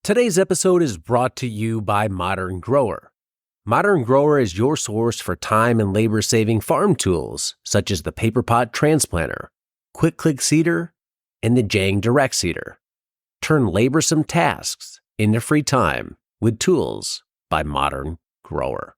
Today's episode is brought to you by Modern Grower. Modern Grower is your source for time and labor-saving farm tools, such as the Paper Pot Transplanter, Quick Click Seeder, and the Jang Direct Seeder. Turn laborsome tasks into free time with tools by Modern Grower.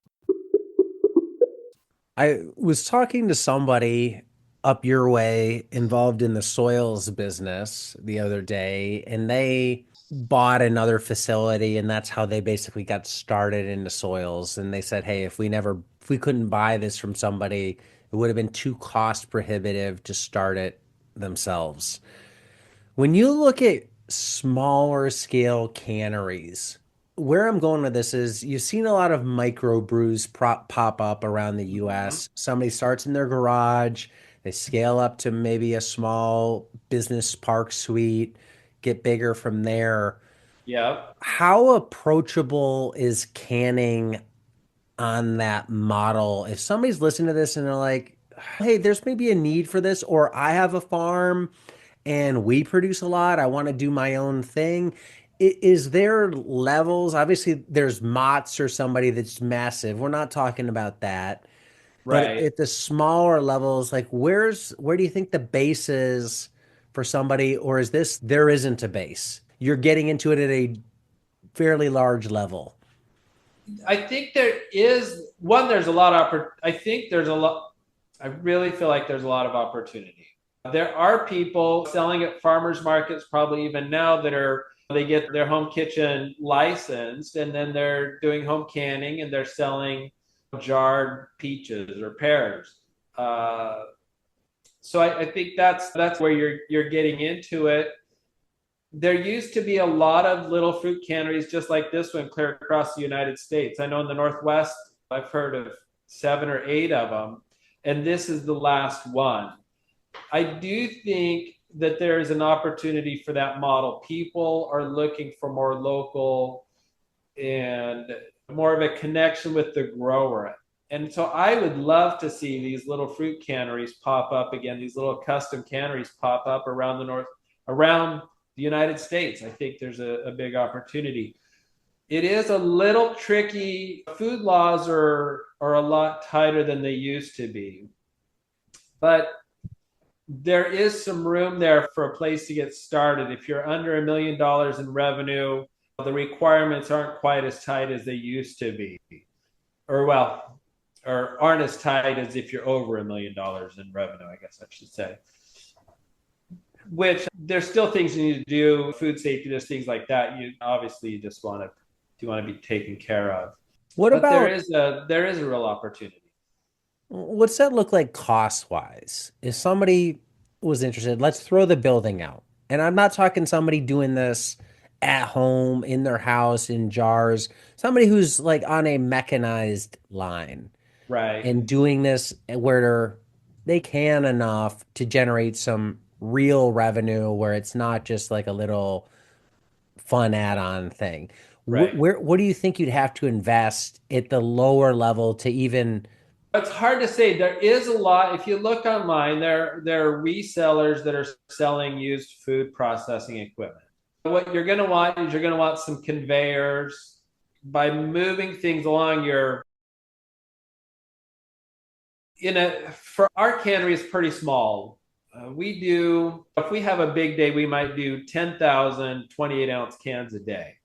I was talking to somebody up your way involved in the soils business the other day, and they bought another facility, and that's how they basically got started into soils. And they said, hey, if we couldn't buy this from somebody, it would have been too cost prohibitive to start it themselves. When you look at smaller scale canneries, where I'm going with this is you've seen a lot of microbrews pop up around the US. Somebody starts in their garage, they scale up to maybe a small business park suite, get bigger from there. Yeah. How approachable is canning on that model? If somebody's listening to this and they're like, hey, there's maybe a need for this, or I have a farm and we produce a lot, I want to do my own thing. Is there levels? Obviously, there's Mott's or somebody that's massive. We're not talking about that. But Right. at the smaller levels, like where do you think the base is for somebody, or is this there isn't a base? You're getting into it at a fairly large level. I think there is one, there's a lot of, I think there's a lot, I really feel like there's a lot of opportunity. There are people selling at farmers markets, probably even now, they get their home kitchen licensed and then they're doing home canning and they're selling jarred peaches or pears. Uh, so I think that's where you're getting into it. There used to be a lot of little fruit canneries just like this one clear across the United States. I know in the Northwest, I've heard of 7 or 8 of them, and this is the last one. I do think that there is an opportunity for that model. People are looking for more local and more of a connection with the grower. And so I would love to see these little fruit canneries pop up again, these little custom canneries pop up around the United States. I think there's a big opportunity. It is a little tricky. Food laws are a lot tighter than they used to be. But there is some room there for a place to get started. If you're under $1 million in revenue, the requirements aren't quite as tight as they used to be, or well, or aren't as tight as if you're over $1 million in revenue, I guess I should say. Which there's still things you need to do, food safety, there's things like that. You just want to be taken care of. What But about there is a real opportunity. what's that look like cost wise? If somebody was interested, let's throw the building out. And I'm not talking somebody doing this at home in their house in jars, somebody who's like on a mechanized line Right. and doing this where they can enough to generate some real revenue where it's not just like a little fun add-on thing. Right. What do you think you'd have to invest at the lower level to even It's hard to say. There is a lot. If you look online, there are resellers that are selling used food processing equipment. What you're going to want is you're going to want some conveyors. By moving things along, you're in a for our cannery is pretty small. We do if we have a big day, we might do 10,000 28-ounce cans a day.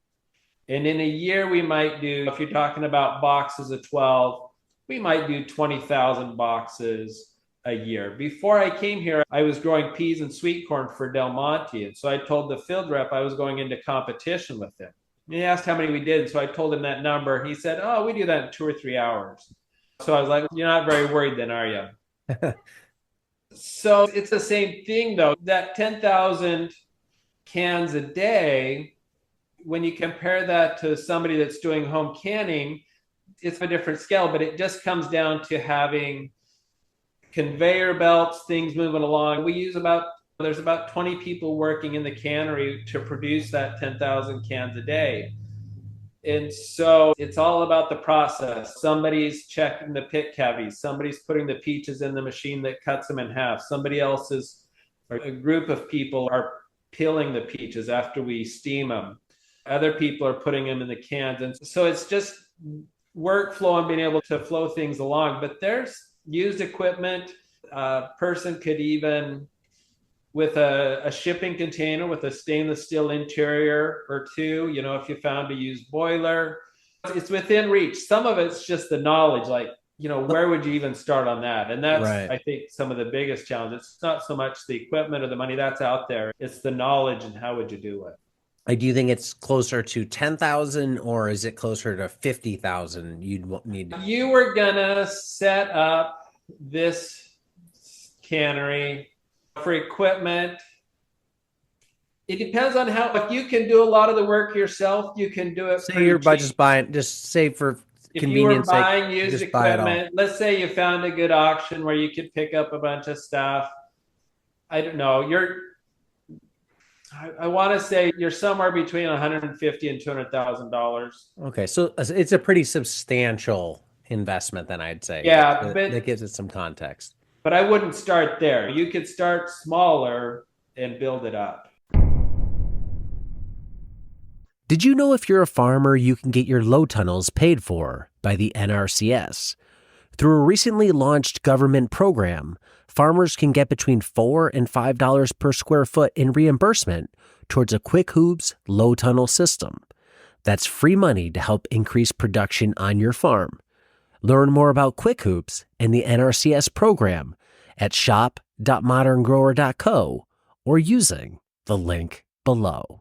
And in a year, we might do, if you're talking about boxes of 12, we might do 20,000 boxes a year. Before I came here, I was growing peas and sweet corn for Del Monte. And so I told the field rep I was going into competition with him. And he asked how many we did. So I told him that number. He said, oh, we do that in 2 or 3 hours. So I was like, you're not very worried then, are you? So it's the same thing, though. That 10,000 cans a day, when you compare that to somebody that's doing home canning, it's a different scale, but it just comes down to having conveyor belts, things moving along. There's about 20 people working in the cannery to produce that 10,000 cans a day. And so it's all about the process. Somebody's checking the pit cavities. Somebody's putting the peaches in the machine that cuts them in half. A group of people are peeling the peaches after we steam them. Other people are putting them in the cans. And so it's just workflow and being able to flow things along. But there's used equipment. A person could even, with a shipping container with a stainless steel interior or two, if you found a used boiler, it's within reach. Some of it's just the knowledge, like, where would you even start on that? And that's, Right. I think, some of the biggest challenges. It's not so much the equipment or the money that's out there. It's the knowledge and how would you do it? Do you think it's closer to 10,000 or is it closer to 50,000 you'd need? You were gonna set up this cannery for equipment. It depends on how, if you can do a lot of the work yourself, you can do it Say pretty you're cheap. just buying, just say for If you were convenience sake, buying used just buy it all. equipment, let's say you found a good auction where you could pick up a bunch of stuff. I don't know. I want to say you're somewhere between 150 and $200,000. Okay, so it's a pretty substantial investment then I'd say. Yeah, That gives it some context. but I wouldn't start there. You could start smaller and build it up. Did you know if you're a farmer, you can get your low tunnels paid for by the NRCS? Through a recently launched government program, farmers can get between $4 and $5 per square foot in reimbursement towards a Quick Hoops low tunnel system. That's free money to help increase production on your farm. Learn more about Quick Hoops and the NRCS program at shop.moderngrower.co or using the link below.